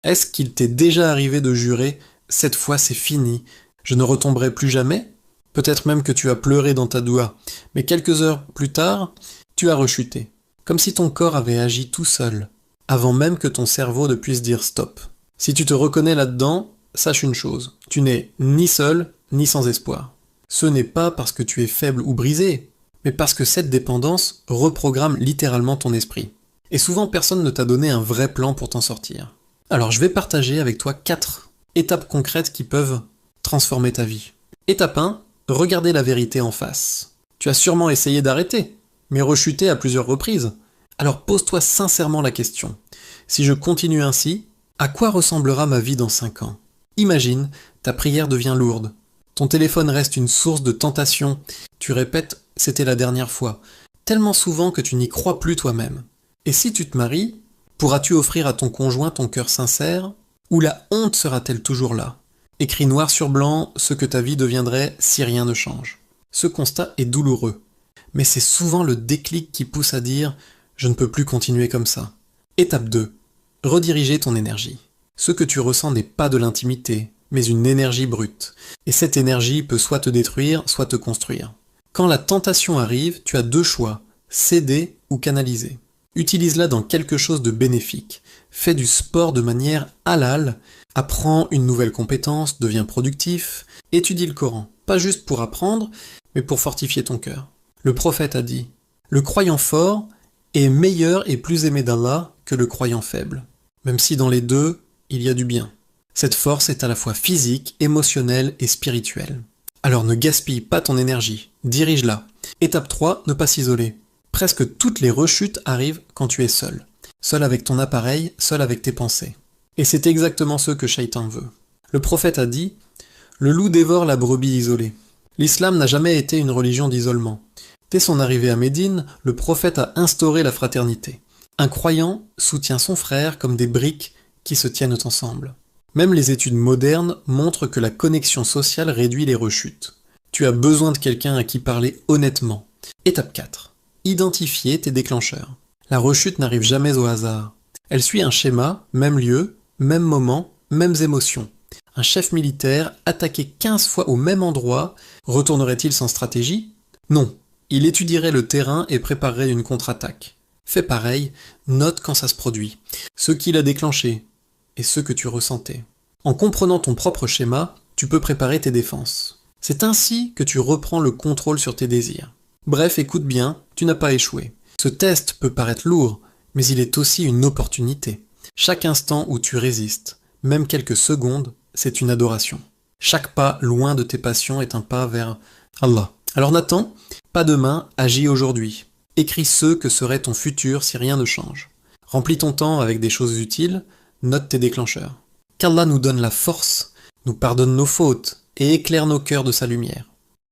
Est-ce qu'il t'est déjà arrivé de jurer cette fois c'est fini, je ne retomberai plus jamais? Peut-être même que tu as pleuré dans ta doua, mais quelques heures plus tard, tu as rechuté, comme si ton corps avait agi tout seul, avant même que ton cerveau ne puisse dire stop. Si tu te reconnais là-dedans, sache une chose, tu n'es ni seul, ni sans espoir. Ce n'est pas parce que tu es faible ou brisé, mais parce que cette dépendance reprogramme littéralement ton esprit. Et souvent personne ne t'a donné un vrai plan pour t'en sortir. Alors je vais partager avec toi 4 étapes concrètes qui peuvent transformer ta vie. Étape 1, regarder la vérité en face. Tu as sûrement essayé d'arrêter, mais rechuté à plusieurs reprises. Alors pose-toi sincèrement la question. Si je continue ainsi, à quoi ressemblera ma vie dans 5 ans? Imagine, ta prière devient lourde. Ton téléphone reste une source de tentation. Tu répètes « c'était la dernière fois », tellement souvent que tu n'y crois plus toi-même. Et si tu te maries, pourras-tu offrir à ton conjoint ton cœur sincère? Ou la honte sera-t-elle toujours là? Écrit noir sur blanc ce que ta vie deviendrait si rien ne change. Ce constat est douloureux, mais c'est souvent le déclic qui pousse à dire « je ne peux plus continuer comme ça ». Étape 2. Rediriger ton énergie. Ce que tu ressens n'est pas de l'intimité, mais une énergie brute. Et cette énergie peut soit te détruire, soit te construire. Quand la tentation arrive, tu as 2 choix, céder ou canaliser. Utilise-la dans quelque chose de bénéfique. Fais du sport de manière halal, apprends une nouvelle compétence, deviens productif, étudie le Coran. Pas juste pour apprendre, mais pour fortifier ton cœur. Le prophète a dit « Le croyant fort est meilleur et plus aimé d'Allah que le croyant faible. » Même si dans les deux, il y a du bien. Cette force est à la fois physique, émotionnelle et spirituelle. Alors ne gaspille pas ton énergie, dirige-la. Étape 3, ne pas s'isoler. Presque toutes les rechutes arrivent quand tu es seul. Seul avec ton appareil, seul avec tes pensées. Et c'est exactement ce que Shaitan veut. Le prophète a dit « Le loup dévore la brebis isolée ». L'islam n'a jamais été une religion d'isolement. Dès son arrivée à Médine, le prophète a instauré la fraternité. Un croyant soutient son frère comme des briques qui se tiennent ensemble. Même les études modernes montrent que la connexion sociale réduit les rechutes. Tu as besoin de quelqu'un à qui parler honnêtement. Étape 4. Identifier tes déclencheurs. La rechute n'arrive jamais au hasard. Elle suit un schéma, même lieu, même moment, mêmes émotions. Un chef militaire, attaqué 15 fois au même endroit, retournerait-il sans stratégie? Non. Il étudierait le terrain et préparerait une contre-attaque. Fais pareil, note quand ça se produit. Ce qui l'a déclenché et ce que tu ressentais. En comprenant ton propre schéma, tu peux préparer tes défenses. C'est ainsi que tu reprends le contrôle sur tes désirs. Bref, écoute bien, tu n'as pas échoué. Ce test peut paraître lourd, mais il est aussi une opportunité. Chaque instant où tu résistes, même quelques secondes, c'est une adoration. Chaque pas loin de tes passions est un pas vers Allah. Alors Nathan, pas demain, agis aujourd'hui. Écris ce que serait ton futur si rien ne change. Remplis ton temps avec des choses utiles, note tes déclencheurs. Qu'Allah nous donne la force, nous pardonne nos fautes et éclaire nos cœurs de sa lumière.